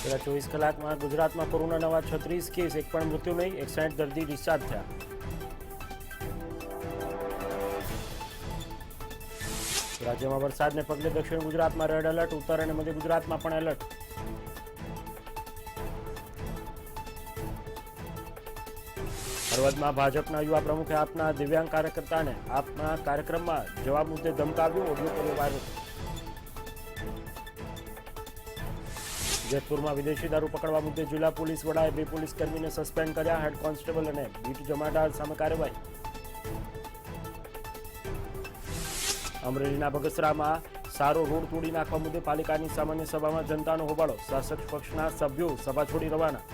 છેલ્લા 24 કલાકમાં ગુજરાતમાં કોરોના નવા 36 કેસ, એક પણ મૃત્યુ નહીં, 61 દર્દી ડિસ્ચાર્જ થયા. રાજ્યમાં વરસાદને પગલે દક્ષિણ ગુજરાતમાં રેડ એલર્ટ, ઉત્તર અને મધ્ય ગુજરાતમાં પણ એલર્ટ. હળવદમાં ભાજપના યુવા પ્રમુખે આપના દિવ્યાંગ કાર્યકર્તાને આપના કાર્યક્રમમાં જવાબ મુદ્દે ધમકાવ્યું, ઓડિયો કર્યો વાયરલ. જેતપુરમાં વિદેશી દારૂ પકડવા મુદ્દે જિલ્લા પોલીસ વડાએ 2 પોલીસ કર્મીને સસ્પેન્ડ કર્યા. હેડ કોન્સ્ટેબલ અને બીટ જમાદાર સામે કાર્યવાહી. અમરેલીના બગસરામાં સારો રોડ તોડી નાખવા મુદ્દે પાલિકાની સામાન્ય સભામાં જનતાનો હોબાળો. શાસક પક્ષના સભ્યો સભા છોડી રવાના.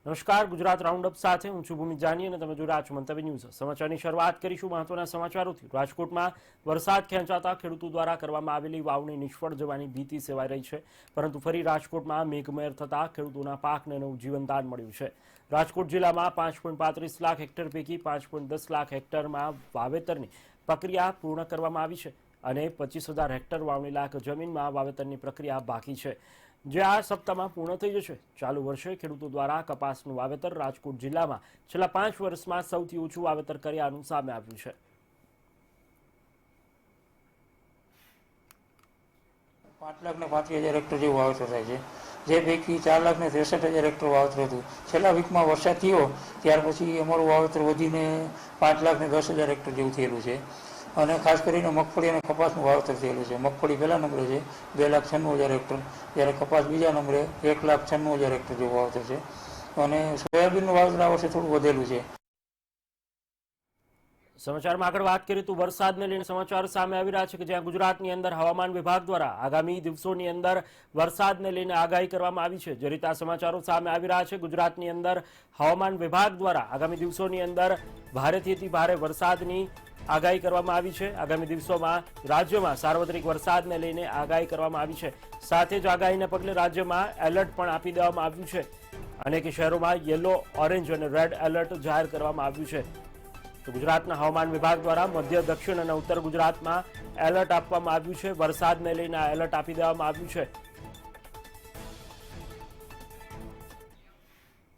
નમસ્કાર, ગુજરાત રાઉન્ડઅપ સાથે હું છું ભૂમિ જાની અને તમે જોઈ રહ્યા છો મંતવ્ય ન્યૂઝ. સમાચારની શરૂઆત કરીશું મહત્વના સમાચારોથી. રાજકોટમાં વરસાદ ખેંચાતા ખેડૂતો દ્વારા કરવામાં આવેલી વાવણી નિષ્ફળ જવાની ભીતિ સેવાઈ રહી છે, પરંતુ ફરી રાજકોટમાં મેઘમહેર થતા ખેડૂતોના પાકને નવું જીવનદાન મળ્યું છે. રાજકોટ જિલ્લામાં 5.35 લાખ હેક્ટર પૈકી 5.10 લાખ હેક્ટરમાં વાવેતરની પ્રક્રિયા પૂર્ણ કરવામાં આવી છે અને 25,000 હેક્ટર વાવણી લાયક જમીનમાં વાવેતરની પ્રક્રિયા બાકી છે, જે આ સપ્તાહમાં પૂર્ણ થઈ જશે. ચાલુ વર્ષે ખેડૂતો દ્વારા કપાસનું વાવેતર રાજકોટ જિલ્લામાં છેલ્લા 5 વર્ષમાં સૌથી ઓછું વાવેતર કર્યાનું સામે આવ્યું છે. 5,35,000 હેક્ટર જેવું વાવેતર થાય છે, જે પૈકી 4,63,000 હેક્ટર વાવેતર હતું. છેલ્લા વીકમાં વરસાદ થયો ત્યાર પછી અમારું વાવેતર વધીને 5,10,000 હેક્ટર જેવું થયેલું છે. અને ખાસ કરીને મગફળી અને કપાસનું વાવેતર થયેલું છે. મગફળી પહેલા નંબરે છે 2,96,000 હેક્ટર, જ્યારે કપાસ બીજા નંબરે 1,96,000 હેક્ટર જેવું વાવેતર છે. અને સોયાબીનનું વાવેતર આ વર્ષે થોડું વધેલું છે. સમાચારમાં આગળ વાત કરીએ તો વરસાદને લઈને સમાચાર સામે આવી રહ્યા છે કે જ્યાં ગુજરાતની અંદર હવામાન વિભાગ દ્વારા આગામી દિવસોની અંદર વરસાદને લઈને આગાહી કરવામાં આવી છે. જે રીતે આ સમાચારો સામે આવી રહ્યા છે, ગુજરાતની અંદર હવામાન વિભાગ દ્વારા આગામી દિવસોની અંદર ભારેથી અતિ ભારે વરસાદની આગાહી કરવામાં આવી છે. આગામી દિવસોમાં રાજ્યમાં સાર્વત્રિક વરસાદને લઈને આગાહી કરવામાં આવી છે. સાથે જ આગાહીને પગલે રાજ્યમાં એલર્ટ પણ આપી દેવામાં આવ્યું છે. અનેક શહેરોમાં યલો, ઓરેન્જ અને રેડ એલર્ટ જાહેર કરવામાં આવ્યું છે. તો ગુજરાતના હવામાન વિભાગ દ્વારા મધ્ય, દક્ષિણ અને ઉત્તર ગુજરાતમાં એલર્ટ આપવામાં આવ્યું છે. વરસાદને લઈને આ એલર્ટ આપી દેવામાં આવ્યું છે.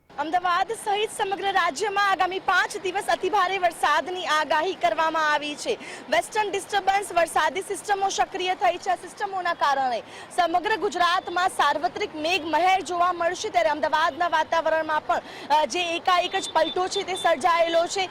અમદાવાદ સહિત સમગ્ર રાજ્યમાં આગામી 5 દિવસ અતિભારે વરસાદની આગાહી કરવામાં આવી છે. વેસ્ટર્ન ડિસ્ટર્બન્સ વરસાદી સિસ્ટમો સક્રિય થઈ છે. સિસ્ટમોના કારણે સમગ્ર ગુજરાતમાં સાર્વત્રિક મેઘમહેર જોવા મળશે, ત્યારે અમદાવાદના વાતાવરણમાં પણ જે એકાએક જ પલટો છે તે સર્જાયેલો છે,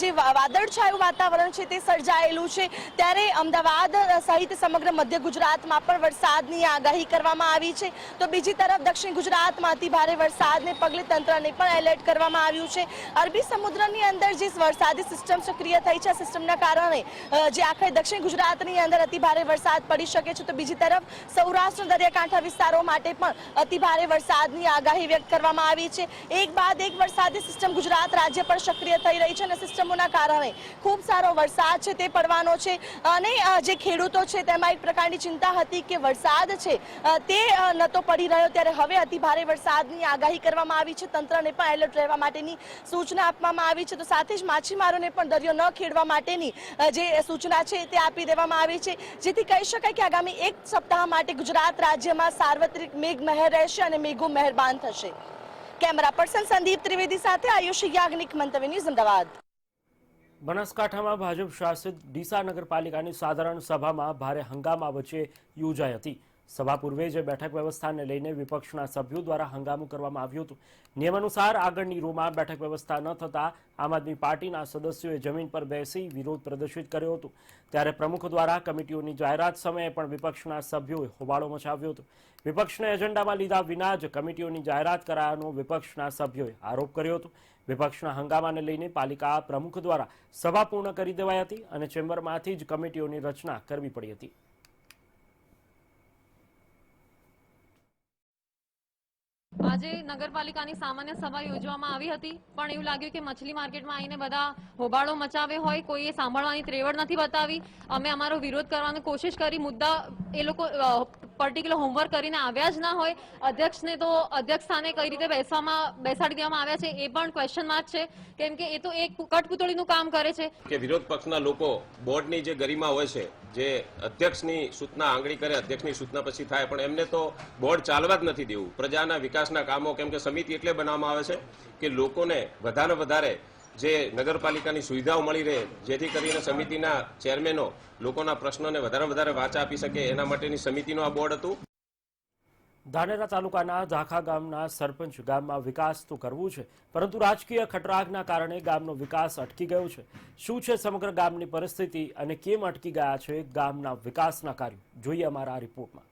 જે વાદળછાયું વાતાવરણ છે તે સર્જાયેલું છે. ત્યારે અમદાવાદ સહિત સમગ્ર મધ્ય ગુજરાતમાં પણ વરસાદની આગાહી કરવામાં આવી છે. તો બીજી તરફ દક્ષિણ ગુજરાતમાં અતિભારે વરસાદને પગલે તંત્રને પણ એલર્ટ કરવામાં આવ્યું છે. અરબી સમુદ્રની અંદર જે વરસાદી સિસ્ટમ સક્રિય થઈ છે, સિસ્ટમના કારણે જે આખરે દક્ષિણ ગુજરાતની અંદર અતિભારે વરસાદ પડી શકે છે. તો બીજી તરફ સૌરાષ્ટ્ર દરિયાકાંઠા વિસ્તારો માટે પણ અતિભારે વરસાદની આગાહી વ્યક્ત કરવામાં આવી છે. એક બાદ એક વરસાદી સિસ્ટમ ગુજરાત રાજ્ય પર સક્રિય થઈ રહી છે અને સિસ્ટમોના કારણે ખૂબ સારો વરસાદ છે તે પડવાનો છે. અને જે ખેડૂતો છે તેમાં એક પ્રકારની ચિંતા હતી કે વરસાદ છે તે નતો પડી રહ્યો, ત્યારે હવે અતિભારે વરસાદની આગાહી કરવામાં આવી છે. તંત્રને પણ એલર્ટ રહેવા માટેની સૂચના આપવામાં આવી છે. તો સાથે જ માછીમારોને પણ દરિયો ન ખેડવા માટેની જે સૂચના છે તે આપી દેવામાં આવી છે, જેથી કહી શકાય કે આગામી એક સપ્તાહ માટે ગુજરાત રાજ્યમાં સાર્વત્રિક મેઘમહેર રહેશે અને મેઘો મહેરબાન થશે. કેમેરા પર્સન સંદીપ ત્રિવેદી સાથે આયુષી યાજ્ઞિક, મંતવ્ય ન્યૂઝ, અમદાવાદ. બનાસકાંઠામાં ભાજપ શાસિત ડીસા નગરપાલિકાની સાધારણ સભામાં ભારે હંગામા વચ્ચે યોજાઈ હતી. સભા પૂર્વે જે બેઠક વ્યવસ્થાને લઈને વિપક્ષના સભ્યો દ્વારા હંગામો કરવામાં આવ્યું હતું. નિયમ અનુસાર આગળની રોમાં બેઠક વ્યવસ્થા ન થતા આમ આદમી પાર્ટીના સદસ્યોએ જમીન પર બેસી વિરોધ પ્રદર્શિત કર્યો હતો. ત્યારે પ્રમુખ દ્વારા કમિટીઓની જાહેરાત સમયે પણ વિપક્ષના સભ્યોએ હોબાળો મચાવ્યો હતો. વિપક્ષને એજન્ડામાં લીધા વિના જ કમિટીઓની જાહેરાત કરાયાનો વિપક્ષના સભ્યોએ આરોપ કર્યો હતો. વિપક્ષના હંગામાને લઈને પાલિકા પ્રમુખ દ્વારા સભા પૂર્ણ કરી દેવાઈ હતી અને ચેમ્બરમાંથી જ કમિટીઓની રચના કરવી પડી હતી. આજે નગરપાલિકાની સામાન્ય સભા યોજવામાં આવી હતી, પણ એવું લાગ્યું કે મછલી માર્કેટમાં આવીને બધા હોબાળો મચાવ્યો હોય, કોઈએ સાંભળવાની ત્રેવડ નથી બતાવી. અમે અમારો વિરોધ કરવાની કોશિશ કરી. મુદ્દા એ લોકો પર્ટિક્યુલર હોમવર્ક કરીને આવ્યા જ ના હોય. અધ્યક્ષને તો અધ્યક્ષ સ્થાને કઈ રીતે બેસાડી દેવામાં આવ્યા છે એ પણ ક્વેશ્ચન માર્ક છે, કેમ કે એ તો એક કઠપૂતળીનું કામ કરે છે. કે વિરોધ પક્ષના લોકો બોર્ડની જે ગરિમા હોય છે, જે અધ્યક્ષની સૂચના આંગળી કરે, અધ્યક્ષની સૂચના પછી થાય, પણ એમને તો બોર્ડ ચાલવા જ નથી દેવું. પ્રજાના વિકાસના કામો, કેમ કે સમિતિ એટલે બનાવવામાં આવે છે કે લોકોને વધારે વધારે જે નગરપાલિકાની સુવિધાઓ મળી રહે, જેથી કરીને સમિતિના ચેરમેનો લોકોના પ્રશ્નોને વધારે વાચા આપી શકે, એના માટેની સમિતિનું આ બોર્ડ હતું. ધાનેરા તાલુકાના ધાખા ગામના સરપંચ ગામમાં વિકાસ તો કરવું છે, પરંતુ રાજકીય ખટરાગના કારણે ગામનો વિકાસ અટકી ગયો છે. શું છે સમગ્ર ગામની પરિસ્થિતિ અને કેમ અટકી ગયા છે ગામના વિકાસના કાર્યો, જોઈએ અમારા આ રિપોર્ટમાં.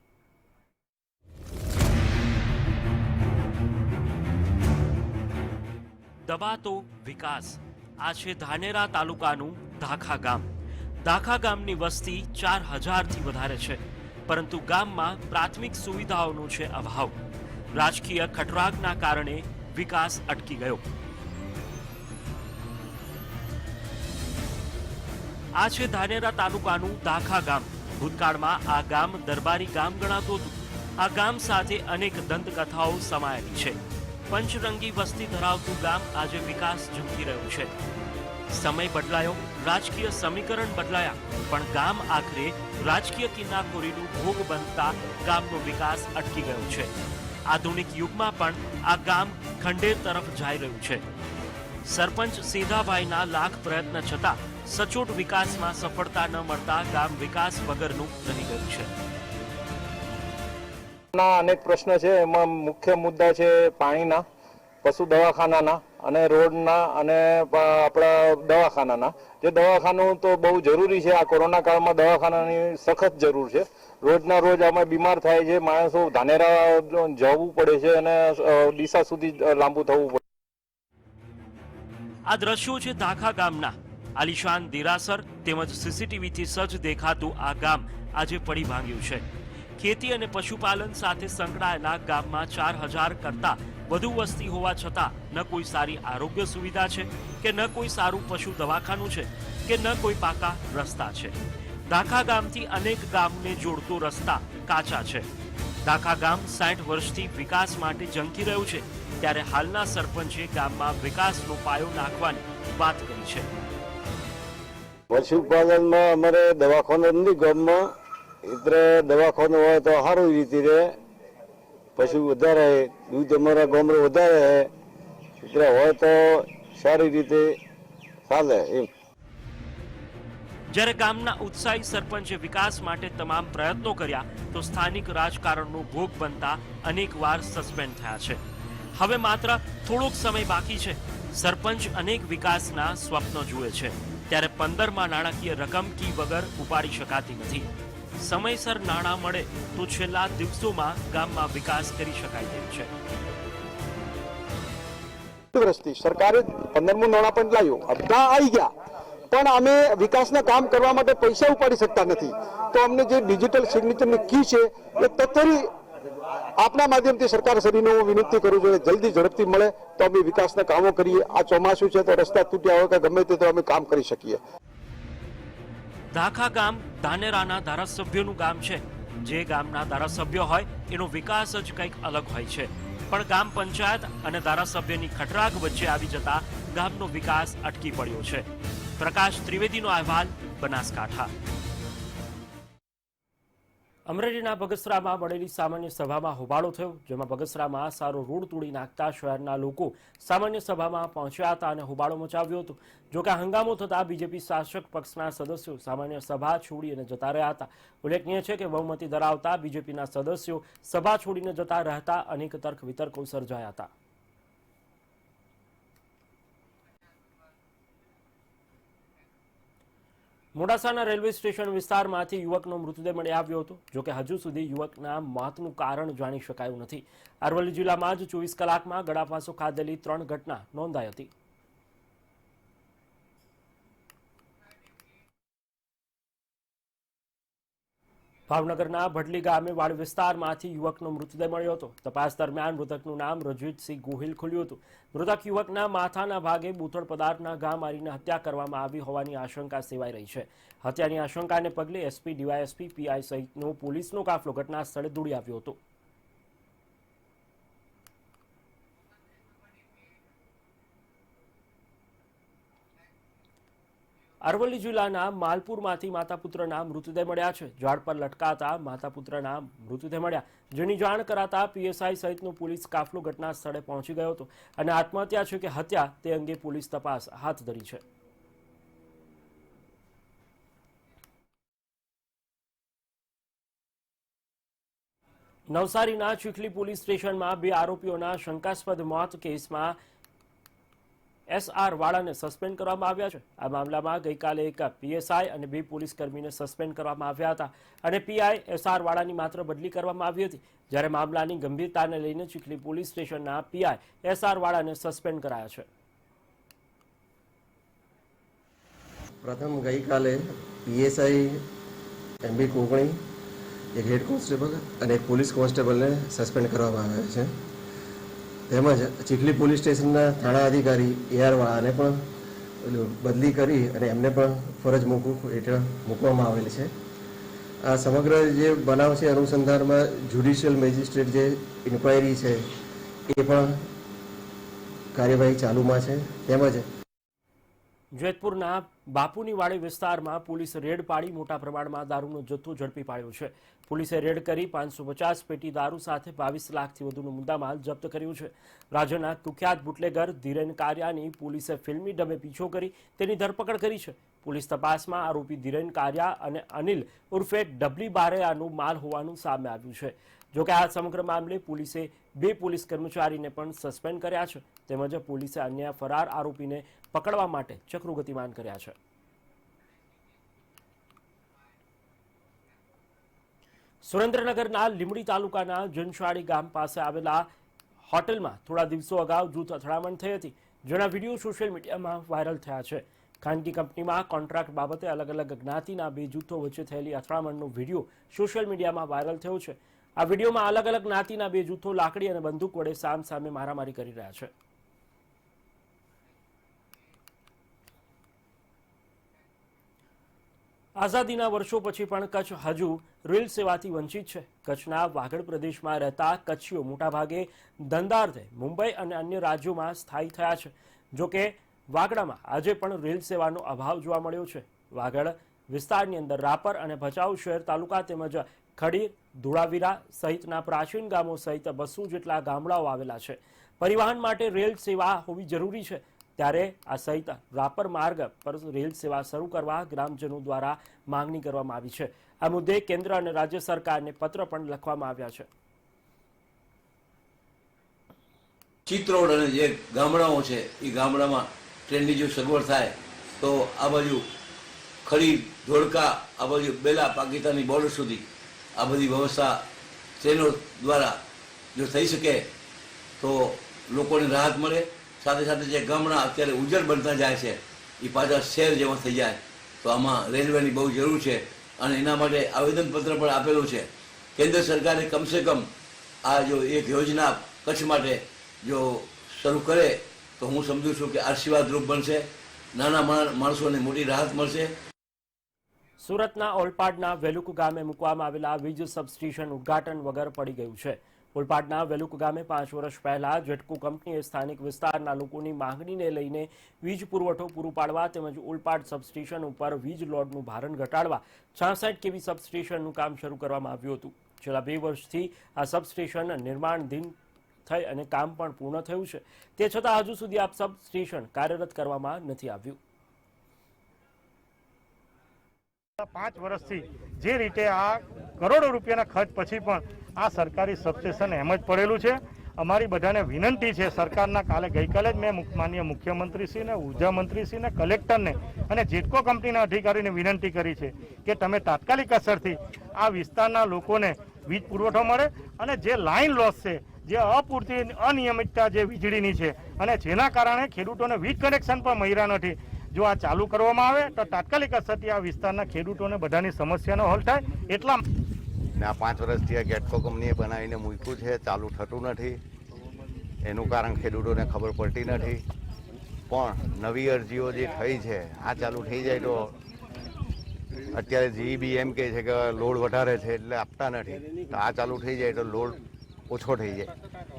દબાતો વિકાસ. આ છે ધાનેરા તાલુકાનું ધાખા ગામ. ધાખા ગામની વસ્તી 4000થી વધારે છે, પરંતુ ગામમાં પ્રાથમિક સુવિધાઓનો છે અભાવ. રાજકીય ખટરાગના કારણે વિકાસ અટકી ગયો. આ છે ધાનેરા તાલુકાનું ધાખા ગામ. ભૂતકાળમાં આ ગામ દરબારી ગામ ગણાતું હતું. આ ગામ સાથે અનેક દંતકથાઓ સમાયેલી છે. પંચરંગી વસ્તી ધરાવતું ગામ આજે વિકાસ ઝંખી રહ્યું છે. સમય બદલાયો, રાજકીય સમીકરણ બદલાયા, પણ ગામ આખરે રાજકીય કિનાખોરીનું ભોગ બનતા ગામનો વિકાસ અટકી ગયો છે. આધુનિક યુગમાં પણ આ ગામ ખંડેર તરફ જઈ રહ્યું છે. સરપંચ સેધાભાઈના લાખ પ્રયત્ન છતાં સચોટ વિકાસમાં સફળતા ન મળતા ગામ વિકાસ વગરનું રહી ગયું છે. અનેક પ્રશ્ન છે. એમાં મુખ્ય મુદ્દા છે પાણીના, પશુ દવાખાનાના અને રોડના અને આપણા દવાખાનાના. જે દવાખાનું તો બહુ જરૂરી છે. આ કોરોના કાળમાં દવાખાનાની સખત જરૂર છે. રોજના રોજ અમે બીમાર થાય છે. માણસો ધાનેરા જવું પડે છે અને ડીસા સુધી લાંબુ થવું પડે. આ દ્રશ્યો છે ધાખા ગામના. આલિશાન દેરાસર તેમજ સીસીટીવીથી સજ્જ દેખાતું આ ગામ આજે પડી ભાંગ્યું છે. ખેતી અને પશુપાલન સાથે સંકળાયેલા ગામમાં 4000 કરતા વધુ વસ્તી હોવા છતાં ન કોઈ સારી આરોગ્ય સુવિધા છે, કે ન કોઈ સારું પશુ દવાખાનું છે, કે ન કોઈ પાકા રસ્તા છે. ધાખા ગામથી અનેક ગામને જોડતો રસ્તા કાચા છે. ધાખા ગામ 60 વર્ષથી વિકાસ માટે ઝંખી રહ્યું છે, ત્યારે હાલના સરપંચે ગામમાં વિકાસનો પાયો નાખવાની વાત કરી છે. પશુપાલનમાં અમારે દવાખાનું નથી ગામમાં, એટલે દવાખાનું હોય તો સારું રીતે રહે, પશુ વધારે, દૂધ અમારા ગામમાં વધારે એટલે હોય તો સારી રીતે ચાલે એમ. જ્યારે ગામના ઉત્સાહી સરપંચે વિકાસ માટે તમામ પ્રયત્નો કર્યા, તો સ્થાનિક રાજકારણનો ભોગ બનતા અનેકવાર સસ્પેન્ડ થયા છે. હવે માત્ર થોડોક સમય બાકી છે. સરપંચ અનેક વિકાસના સ્વપ્નો જુએ છે, ત્યારે 15માં નાણાકીય રકમ કી વગર ઉપાડી શકાતી નથી. સમયસર નાણાં મળે તો છેલ્લા દિવસોમાં ગામમાં વિકાસ કરી શકાય તેમ છે. વર્ષથી સરકારે 15મું નાણાં પણ લાવ્યું, બધા આવી ગયા, પણ અમે વિકાસના કામ કરવા માટે પૈસા ઉપાડી શકતા નથી. તો અમને જે ડિજિટલ સિગ્નેચરની કી છે એ તત્વરી આપના માધ્યમથી સરકાર શ્રીને હું વિનંતી કરું છું, જલ્દી ઝડપથી મળે તો અમે વિકાસના કામો કરીએ. આ ચોમાસું છે તો રસ્તા તૂટ્યા હોય કે ગમે તે તો અમે કામ કરી શકીએ. ધાખા ગામ ધાનેરાના ધારાસભ્યનું ગામ છે. જે ગામના ધારાસભ્ય હોય એનો વિકાસ જ કંઈક અલગ હોય છે, પણ ગામ પંચાયત અને ધારાસભ્યની ખટરાગ વચ્ચે આવી જતા ગામનો વિકાસ અટકી પડ્યો છે. પ્રકાશ ત્રિવેદીનો અહેવાલ, બનાસકાંઠા. અમરેલીના બગસરામાં મળેલી સામાન્ય સભામાં હોબાળો થયો, જેમાં બગસરામાં સારો રોડ તોડી નાખતા શહેરના લોકો સામાન્ય સભામાં પહોંચ્યા હતા અને હોબાળો મચાવ્યો હતો. જોકે હંગામો થતા બીજેપી શાસક પક્ષના સદસ્યો સામાન્ય સભા છોડી અને જતા રહ્યા હતા. ઉલ્લેખનીય છે કે બહુમતી ધરાવતા બીજેપીના સદસ્યો સભા છોડીને જતા રહેતા અનેક તર્ક વિતર્કો સર્જાયા હતા. મોડાસાના રેલવે સ્ટેશન વિસ્તારમાંથી યુવકનો મૃતદેહ મળી આવ્યો હતો. જોકે હજુ સુધી યુવકના મોતનું કારણ જાણી શકાયું નથી. અરવલ્લી જિલ્લામાં જ 24 કલાકમાં ગળાફાંસો ખાધેલી 3 ઘટના નોંધાઈ હતી. ભાવનગરના ભડલી ગામે વાડ વિસ્તારમાંથી યુવકનો મૃતદેહ મળ્યો હતો. તપાસ દરમિયાન મૃતકનું નામ રજીતસિંહ ગોહિલ ખુલ્યું હતું. મૃતક યુવકના માથાના ભાગે બૂથડ પદાર્થના ઘા મારીને હત્યા કરવામાં આવી હોવાની આશંકા સેવાઈ રહી છે. હત્યાની આશંકાને પગલે એસપી, ડીવાયએસપી, પીઆઈ સહિતનો પોલીસનો કાફલો ઘટના સ્થળે દોડી આવ્યો હતો. અરવલ્લી જિલ્લાના માલપુરમાંથી માતા પુત્રના મૃતદેહ મળ્યા છે. ઝાડ પર લટકાતા માતા પુત્રના મૃતદેહ મળ્યા, જેની જાણ કરાતા પીએસઆઈ સહિતનો પોલીસ કાફલો ઘટના સ્થળે પહોંચી ગયો હતો અને આત્મહત્યા છે કે હત્યા તે અંગે પોલીસ તપાસ હાથ ધરી છે. નવસારીના ચીખલી પોલીસ સ્ટેશનમાં 2 આરોપીઓના શંકાસ્પદ મોત કેસમાં SR વાળાને સસ્પેન્ડ કરવામાં આવ્યા છે. આ મામલામાં ગઈકાલે એક પીએસઆઈ અને 2 પોલીસ કર્મીને સસ્પેન્ડ કરવામાં આવ્યા હતા અને પીઆઈ SR વાળાની માત્ર બદલી કરવામાં આવી હતી. જ્યારે મામલાની ગંભીરતાને લઈને ચીખલી પોલીસ સ્ટેશનના પીઆઈ SR વાળાને સસ્પેન્ડ કરાયા છે. પ્રથમ ગઈકાલે પીએસઆઈ MB કોંકણી, એક હેડ કોન્સ્ટેબલ અને એક પોલીસ કોન્સ્ટેબલને સસ્પેન્ડ કરવામાં આવ્યા છે. તેમજ ચીખલી પોલીસ સ્ટેશનના થાણા અધિકારી AR વાળાને પણ બદલી કરી અને એમને પણ ફરજ મોકૂફ હેઠળ મૂકવામાં આવેલ છે. આ સમગ્ર જે બનાવ છે અનુસંધાનમાં જ્યુડિશિયલ મેજિસ્ટ્રેટ જે ઇન્ક્વાયરી છે એ પણ કાર્યવાહી ચાલુમાં છે. તેમજ જેતપુરના બાપુની વાડી વિસ્તારમાં પોલીસ રેડ પાડી મોટા પ્રમાણમાં દારૂનો જથ્થો ઝડપી પાડ્યો છે. પોલીસે રેડ કરી 550 પેટી દારૂ સાથે 22 લાખથી વધુનો મુદ્દામાલ જપ્ત કર્યો છે. રાજ્યના કુખ્યાત બુટલેગર ધીરેન કારિયાની પોલીસે ફિલ્મી ઢબે પીછો કરી તેની ધરપકડ કરી છે. પોલીસ તપાસમાં આરોપી ધીરેન કારિયા અને અનિલ ઉર્ફે ડબલી બારૈયાનું માલ હોવાનું સામે આવ્યું છે. જોકે આ સમગ્ર મામલે પોલીસે 2 પોલીસ કર્મચારીને પણ સસ્પેન્ડ કર્યા છે. તેમજ પોલીસે અન્ય ફરાર આરોપીને પકડવા માટે ચક્રો ગતિમાન કર્યા છે. સુરેન્દ્રનગરના લીંબડી તાલુકાના જનશાળી ગામ પાસે આવેલા હોટેલમાં થોડા દિવસો અગાઉ જૂથ અથડામણ થઈ હતી, જેના વિડીયો સોશિયલ મીડિયામાં વાયરલ થયા છે. ખાનગી કંપનીમાં કોન્ટ્રાક્ટ બાબતે અલગ અલગ જ્ઞાતિના 2 જૂથો વચ્ચે થયેલી અથડામણનો વિડીયો સોશિયલ મીડિયામાં વાયરલ થયો છે. આ વિડીયોમાં અલગ અલગ જ્ઞાતિના 2 જૂથો લાકડી અને બંદૂક વડે સામસામે મારામારી કરી રહ્યા છે. આઝાદીના વર્ષો પછી પણ કચ્છ હજુ રેલ સેવાથી વંચિત છે. કચ્છના વાગડ પ્રદેશમાં રહેતા કચ્છીઓ મોટાભાગે ધંધાર્થે મુંબઈ અને અન્ય રાજ્યોમાં સ્થાયી થયા છે. જોકે વાગડામાં આજે પણ રેલ સેવાનો અભાવ જોવા મળ્યો છે. વાગડ વિસ્તારની અંદર રાપર અને ભચાઉ શહેર તાલુકા તેમજ ખડીર, ધોળાવીરા સહિતના પ્રાચીન ગામો સહિત 200 જેટલા ગામડાઓ આવેલા છે. પરિવહન માટે રેલ સેવા હોવી જરૂરી છે, ત્યારે આ સહિત રાપર માર્ગ પર રેલ સેવા શરૂ કરવા ગ્રામજનો દ્વારા માંગણી કરવામાં આવી છે. આ મુદ્દે કેન્દ્ર અને રાજ્ય સરકારને પત્ર પણ લખવામાં આવ્યા છે. ચિત્રોડ અને જે ગામડાઓ છે એ ગામડામાં ટ્રેનની જો સગવડ થાય તો આ બાજુ ખડીર, ધોળકા, આ બાજુ બેલા પાકિસ્તાની બોર્ડર સુધી આ બધી વ્યવસ્થા ટ્રેનો દ્વારા જો થઈ શકે તો લોકોને રાહત મળે. સાથે સાથે જે ગામડા અત્યારે ઉજ્જડ બનતા જાય છે એ પાછા શહેર જેવા થઈ જાય તો આમાં રેલવેની બહુ જરૂર છે અને એના માટે આવેદનપત્ર પણ આપેલું છે. કેન્દ્ર સરકારે કમસે કમ આ જો એક યોજના કચ્છ માટે જો શરૂ કરે તો હું સમજુ છું કે આશીર્વાદરૂપ બનશે. નાના માણસોને મોટી રાહત મળશે. સુરતના ઓલપાડના વેલુક ગામે મૂકવામાં આવેલા વીજ સબસ્ટેશન ઉદ્ઘાટન વગર પડી ગયું છે. ઓલપાડના વેલુક ગામે 5 વર્ષ પહેલા જેટકો કંપનીએ સ્થાનિક વિસ્તારના લોકોની માંગણીને લઈને વીજ પુરવઠો પૂરો પાડવા તેમજ ઓલપાડ સબસ્ટેશન ઉપર વીજ લોડનું ભારણ ઘટાડવા 66 kV સબસ્ટેશનનું કામ શરૂ કરવામાં આવ્યું હતું. છેલ્લા 2 વર્ષથી આ સબસ્ટેશન નિર્માણાધીન થઈ અને કામ પણ પૂર્ણ થયું છે. તે છતાં હજુ સુધી આ સબસ્ટેશન કાર્યરત કરવામાં નથી આવ્યું. 5 વર્ષથી જે રીતે આ કરોડો રૂપિયાના ખર્ચ પછી પણ આ સરકારી સબસ્ટેશન એમ જ પડેલું છે. અમારી બધાને વિનંતી છે સરકારના ગઈકાલે જ મેં માનનીય મુખ્યમંત્રીશ્રીને, ઉર્જા મંત્રીશ્રીને, કલેક્ટરને અને જેટકો કંપનીના અધિકારીને વિનંતી કરી છે કે તમે તાત્કાલિક અસરથી આ વિસ્તારના લોકોને વીજ પુરવઠો મળે અને જે લાઇન લોસ છે, જે અપૂરતી અનિયમિતતા જે વીજળીની છે અને જેના કારણે ખેડૂતોને વીજ કનેક્શન પણ મળ્યા નથી, જો આ ચાલુ કરવામાં આવે તો તાત્કાલિક અસરથી આ વિસ્તારના ખેડૂતોને બધાની સમસ્યાનો હલ થાય. એટલા ને આ 5 વર્ષથી આ ગેટકો કંપનીએ બનાવીને મૂક્યું છે, ચાલુ થતું નથી. એનું કારણ ખેડૂતોને ખબર પડતી નથી. પણ નવી અરજીઓ જે થઈ છે આ ચાલુ થઈ જાય તો અત્યારે જીઈબી એમ કહે છે કે લોડ વધારે છે એટલે આપતા નથી, તો આ ચાલુ થઈ જાય તો લોડ ઓછો થઈ જાય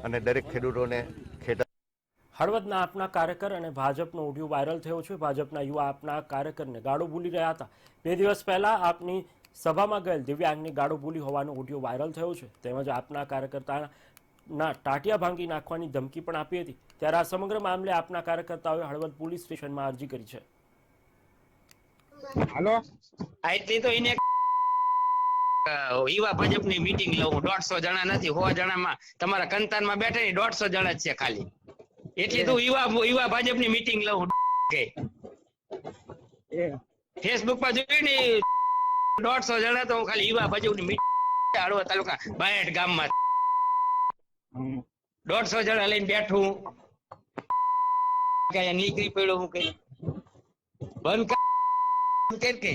અને દરેક ખેડૂતોને ખેતર. હળવદના આપના કાર્યકર અને ભાજપનો ઓડિયો વાયરલ થયો છે. ભાજપના યુવા આપના કાર્યકરને ગાળો બોલી રહ્યા હતા. 2 દિવસ પહેલા આપની સભામાં ગયેલ દિવ્યાંગની ગાળો બોલી હોવાનો ઓડિયો વાયરલ થયો છે. તેમજ આપના કાર્યકર્તાના ટાટિયા ભાંગી નાખવાની ધમકી પણ આપી હતી. ત્યારે આ સમગ્ર મામલે આપના કાર્યકર્તાઓએ હળવદ પોલીસ સ્ટેશનમાં અરજી કરી છે. હાલો આટલી તો એને યુવા ભાજપની મીટિંગ લઉં, 150 જણા નથી, 100 જણામાં તમારા કંતાનમાં બેઠા ને 150 જણા જ છે ખાલી, એટલી તો યુવા ભાજપની મીટિંગ લઉં કે ફેસબુક પર જોઈ ને 150 જણા તો ખાલી યુવા ભાજપની મીટિંગ હળવદ તાલુકા બાયડ ગામમાં 150 જણા લઈને બેઠું કે નીકળી પડ્યો હું કઈ બંધ કે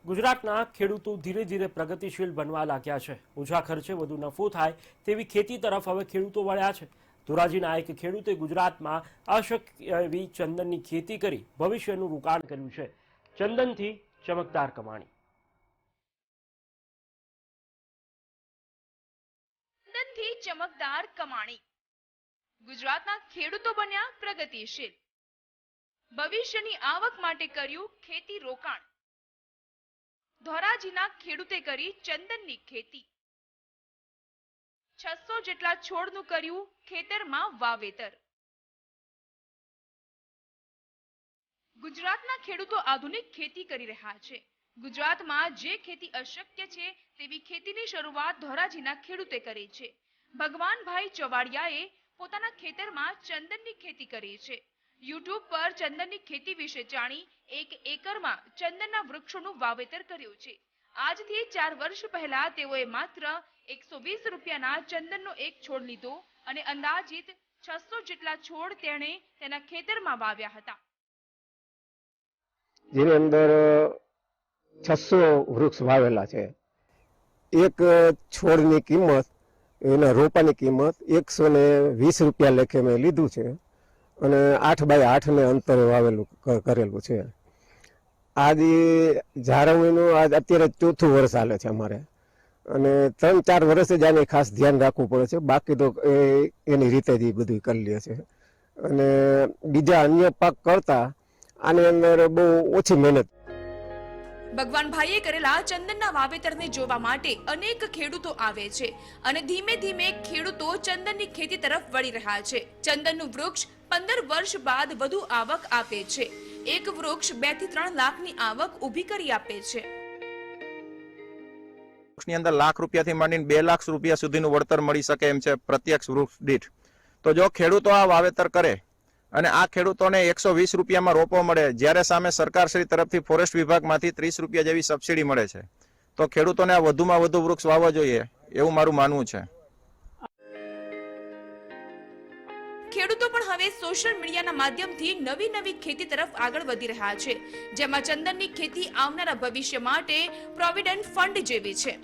ગુજરાતના ખેડૂતો ધીરે ધીરે પ્રગતિશીલ બનવા લાગ્યા છે. ઓછા ખર્ચે વધુ નફો થાય તેવી ખેતી તરફ હવે ખેડૂતો વળ્યા છે. ધોરાજીના એક ખેડૂતે ગુજરાતમાં અશક્ય એવી ચંદનની ખેતી કરી ભવિષ્યનું રોકાણ કર્યું છે. ચંદનથી ચમકદાર કમાણી. ચંદનથી ચમકદાર કમાણી. ગુજરાતના ખેડૂતો બન્યા પ્રગતિશીલ. ભવિષ્યની આવક માટે કર્યું ખેતી રોકાણ. ધોરાજીના ખેડૂતે કરી ચંદનની ખેતી. 600 જેટલા છોડનું કર્યું ખેતરમાં વાવેતર. ગુજરાતના ખેડૂતો આધુનિક ખેતી કરી રહ્યા છે. ગુજરાતમાં જે ખેતી અશક્ય છે તેવી ખેતીની શરૂઆત ધોરાજીના ખેડૂતે કરી છે. ભગવાનભાઈ ચવાડિયાએ પોતાના ખેતરમાં ચંદનની ખેતી કરી છે. યુટ્યુબ પર ચંદનની ખેતી વિશે જાણી 1 એકરમાં ચંદનના વૃક્ષોનું વાવેતર કર્યું છે. આજથી 4 વર્ષ પહેલા તેઓએ માત્ર 120 રૂપિયાના ચંદનનો એક છોડ લીધો અને અંદાજિત 600 જેટલા છોડ તેણે તેના ખેતરમાં વાવ્યા હતા. જેની અંદર 600 વૃક્ષ વાવેલા છે. એક છોડની કિંમત, એના રોપાની કિંમત 120 રૂપિયા લેખે મેં લીધું છે અને 8 બાય 8 ને અંતરે વાવેલું કરેલું છે. આદિ જાળવણીનું આજ અત્યારે 4થું વર્ષ હાલે છે અમારે અને 3-4 વર્ષ જ આને ખાસ ધ્યાન રાખવું પડે છે. બાકી તો એની રીતે જ બધું કરી લે છે અને બીજા અન્ય પાક કરતા આની અંદર બહુ ઓછી મહેનત. ભગવાનભાઈએ કરેલા ચંદનના વાવેતરને જોવા માટે અનેક ખેડૂતો આવે છે અને ધીમે ધીમે ખેડૂતો ચંદનની ખેતી તરફ વળી રહ્યા છે. ચંદનનું વૃક્ષ 15 વર્ષ બાદ વધુ આવક આપે છે. એક વૃક્ષ 2 થી 3 લાખની આવક ઊભી કરી આપે છે. વૃક્ષની અંદર લાખ રૂપિયાથી માંડીને 2 લાખ રૂપિયા સુધીનું વળતર મળી શકે એમ છે પ્રત્યક્ષ વૃક્ષ દીઠ. તો જો ખેડૂતો આ વાવેતર કરે અને આ ખેડૂતોને 120 રૂપિયામાં રોપો મળે, જ્યારે સામે સરકારશ્રી તરફથી ફોરેસ્ટ વિભાગમાંથી 30 રૂપિયા જેવી સબસિડી મળે છે, તો ખેડૂતોને આ વધુમાં વધુ વૃક્ષ વાવવા જોઈએ એવું મારું માનવું છે. ખેડૂતો પણ હવે સોશિયલ મીડિયાના માધ્યમથી નવી ખેતી તરફ આગળ વધી રહ્યા છે, જેમાં ચંદનની ખેતી આવનારા ભવિષ્ય માટે પ્રોવિડન્ટ ફંડ જેવી છે.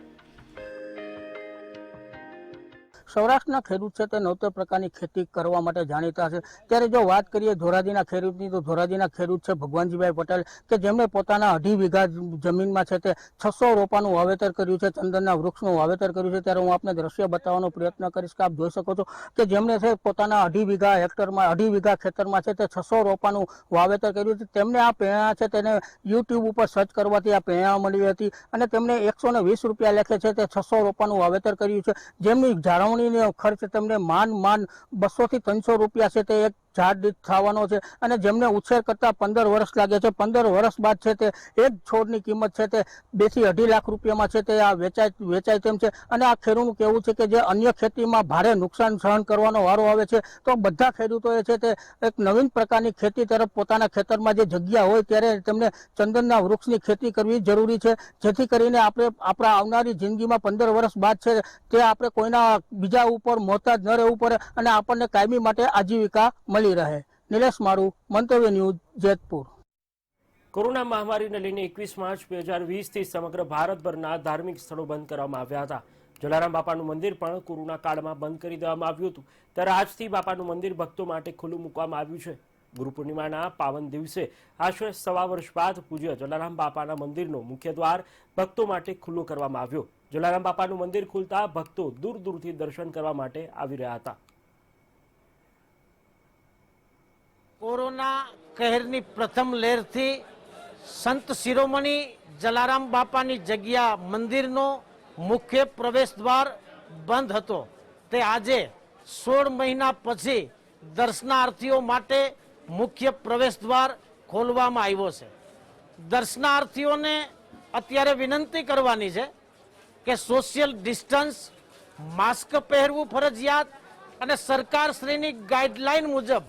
સૌરાષ્ટ્રના ખેડૂત છે તે નવતર પ્રકારની ખેતી કરવા માટે જાણીતા છે. ત્યારે જો વાત કરીએ ધોરાજીના ખેડૂતની, તો ધોરાજીના ખેડૂત છે ભગવાનજીભાઈ પટેલ, કે જેમણે પોતાના 2.5 વીઘા જમીનમાં છે તે 600 રોપાનું વાવેતર કર્યું છે, ચંદનના વૃક્ષનું વાવેતર કર્યું છે. ત્યારે હું આપને દ્રશ્ય બતાવવાનો પ્રયત્ન કરીશ કે આપ જોઈ શકો છો કે જેમણે છે પોતાના 2.5 વીઘા હેક્ટરમાં 2.5 વીઘા ખેતરમાં છે તે 600 રોપાનું વાવેતર કર્યું છે. તેમને આ પ્રેરણા છે તેને યુટ્યુબ ઉપર સર્ચ કરવાથી આ પ્રેરણા મળી હતી અને તેમણે 120 રૂપિયા લેખે છે તે 600 રોપાનું વાવેતર કર્યું છે. જેમની જાળવણી ખર્ચ તેમને માન 200 થી 300 રૂપિયા છે તે એક ઝાડ દીઠ થવાનો છે અને જેમને ઉછેર કરતા 15 વર્ષ લાગે છે. 15 વર્ષ બાદ છે તે એક છોડની કિંમત છે તે 2 થી 2.5 લાખ રૂપિયામાં છે તે આ વેચાય તેમ છે. અને આ ખેડૂતનું કહેવું છે કે જે અન્ય ખેતીમાં ભારે નુકસાન સહન કરવાનો વારો આવે છે, તો બધા ખેડૂતોએ છે તે એક નવીન પ્રકારની ખેતી તરફ પોતાના ખેતરમાં જે જગ્યા હોય ત્યારે તેમને ચંદનના વૃક્ષની ખેતી કરવી જરૂરી છે, જેથી કરીને આપણે આપણા આવનારી જિંદગીમાં 15 વર્ષ બાદ છે તે આપણે કોઈના બીજા ઉપર મોહતાજ ન રહેવું પડે અને આપણને કાયમી માટે આજીવિકા મળી રહે. નિલેશ મારું, મંતવ્ય ન્યૂઝ, જેતપુર. કોરોના મહામારીને લઈને 21 માર્ચ 2020થી સમગ્ર ભારતભરના ધાર્મિક સ્થળો બંધ કરવામાં આવ્યા હતા. જલારામ બાપાનું મંદિર પણ કોરોના કાળમાં બંધ કરી દેવામાં આવ્યું હતું. ત્યારે આજથી બાપાનું મંદિર ભક્તો માટે ખુલ્લું મૂકવામાં આવ્યું છે. ગુરુ પૂર્ણિમાના પાવન દિવસે આશરે 1.25 વર્ષ બાદ પૂજ્ય જલારામ બાપાના મંદિરનો મુખ્ય દ્વાર ભક્તો માટે ખુલ્લો કરવામાં આવ્યો. જલારામ બાપાનું મંદિર ખુલતા ભક્તો દૂર દૂરથી દર્શન કરવા માટે આવી રહ્યા હતા. કોરોના કહેરની પ્રથમ લહેરથી સંત શિરોમણી જલારામ બાપાની જગ્યા મંદિરનો મુખ્ય પ્રવેશ દ્વાર બંધ હતો. તે આજે 16 મહિના પછી દર્શનાર્થીઓ માટે મુખ્ય પ્રવેશ દ્વાર ખોલવામાં આવ્યો છે. દર્શનાર્થીઓને અત્યારે વિનંતી કરવાની છે કે સોશિયલ ડિસ્ટન્સ, માસ્ક પહેરવું ફરજિયાત અને સરકારશ્રીની ગાઈડલાઈન મુજબ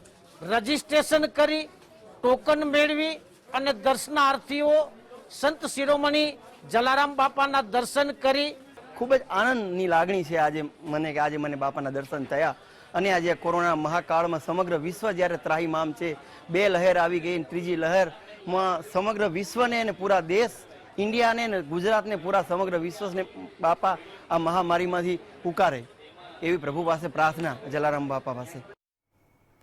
રજીસ્ટ્રેશન કરી ટોકન મેળવી અને દર્શનાર્થીઓ સંત શિરોમણી જલારામ બાપાના દર્શન કરી ખૂબ જ આનંદની લાગણી છે આજે મને બાપાના દર્શન થયા. અને આજે કોરોના મહાકાળમાં સમગ્ર વિશ્વ જ્યારે ત્રાહિમામ છે, 2 લહેર આવી ગઈ, ત્રીજી લહેરમાં સમગ્ર વિશ્વને અને પૂરા દેશ ઇન્ડિયાને અને ગુજરાતને પૂરા સમગ્ર વિશ્વને બાપા આ મહામારીમાંથી ઉકારે એવી પ્રભુ પાસે પ્રાર્થના જલારામ બાપા પાસે.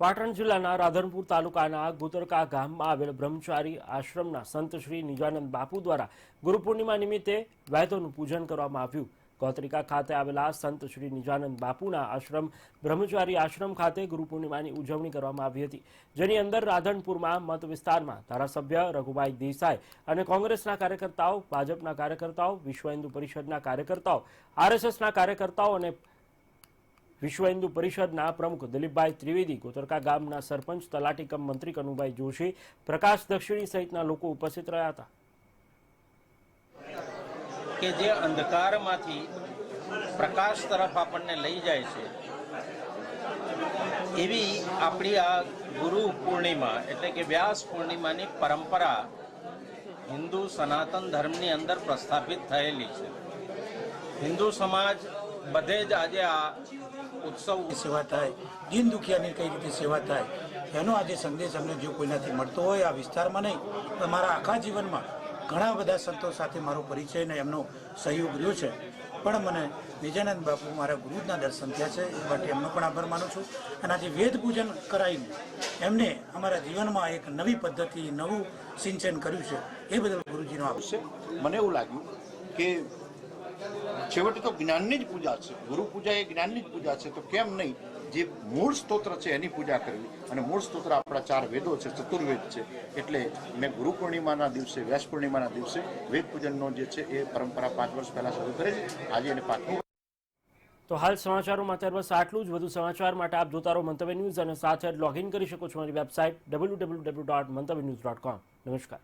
પાટણ જિલ્લાના રાધનપુર તાલુકાના ગોતરકા ગામમાં આવેલ બ્રહ્મચારી આશ્રમના સંત શ્રી નિજાનંદ બાપુ દ્વારા ગુરુ પૂર્ણિમા નિમિત્તે વૈદોનું પૂજન કરવામાં આવ્યું. ગોતરિકા ખાતે આવેલા સંત શ્રી નિજાનંદ બાપુના આશ્રમ બ્રહ્મચારી આશ્રમ ખાતે ગુરુ પૂર્ણિમાની ઉજવણી કરવામાં આવી હતી, જેની અંદર રાધનપુરમાં મત વિસ્તારમાં ધારાસભ્ય રઘુભાઈ દેસાઈ અને કોંગ્રેસના કાર્યકર્તાઓ, ભાજપના કાર્યકર્તાઓ, વિશ્વ હિન્દુ પરિષદના કાર્યકર્તાઓ, આરએસએસના કાર્યકર્તાઓ અને વિશ્વ હિન્દુ પરિષદના પ્રમુખ દિલીપભાઈ ત્રિવેદી, ગોતરકા ગામના સરપંચ તલાટી કમ મંત્રી કનુભાઈ જોશી, પ્રકાશ દક્ષિણી સહિતના લોકો ઉપસ્થિત રહ્યા હતા. કે જે અંધકારમાંથી પ્રકાશ તરફ આપણને લઈ જાય છે, એવી આપણી આ ગુરુ પૂર્ણિમા એટલે કે વ્યાસ પૂર્ણિમાની પરંપરા હિન્દુ સનાતન ધર્મની અંદર પ્રસ્થાપિત થયેલી છે. હિન્દુ સમાજ બધે જ આજે આ ઉત્સવ સેવા થાય, દીન દુખિયાની કઈ રીતે સેવા થાય એનો આજે સંદેશ અમને જો કોઈનાથી મળતો હોય આ વિસ્તારમાં નહીં તો મારા આખા જીવનમાં ઘણા બધા સંતો સાથે મારો પરિચય અને એમનો સહયોગ રહ્યો છે. પણ મને નિજાનંદ બાપુ મારા ગુરુના દર્શન થયા છે, એ માટે એમનો પણ આભાર માનું છું. અને આજે વેદ પૂજન કરાવીને એમને અમારા જીવનમાં એક નવી પદ્ધતિ, નવું સિંચન કર્યું છે, એ બદલ ગુરુજીનો આભાર છે. મને એવું લાગ્યું કે છેવટે તો જ્ઞાનની જ પૂજા છે, ગુરુ પૂજા એ જ્ઞાનની જ પૂજા છે, તો કેમ નહીં જે મૂળ સ્તોત્ર છે એની પૂજા કરવી. અને મૂળ સ્તોત્ર આપણા 4 વેદો છે, ચતુર્વેદ છે. એટલે મેં ગુરુ પૂર્ણિમાના દિવસે, વ્યાસ પૂર્ણિમાના દિવસે વેદ પૂજનનો જે છે એ પરંપરા 5 વર્ષ પહેલા શરૂ કરેલી. આજે એને 5મું. તો હાલ સમાચારોમાં અત્યારે બસ આટલું જ. વધુ સમાચાર માટે આપ જોતા રહો મંતવ્ય ન્યૂઝ અને સાથે લોગિન કરી શકો છો મારી વેબસાઇટ www.mantavynews.com. નમસ્કાર.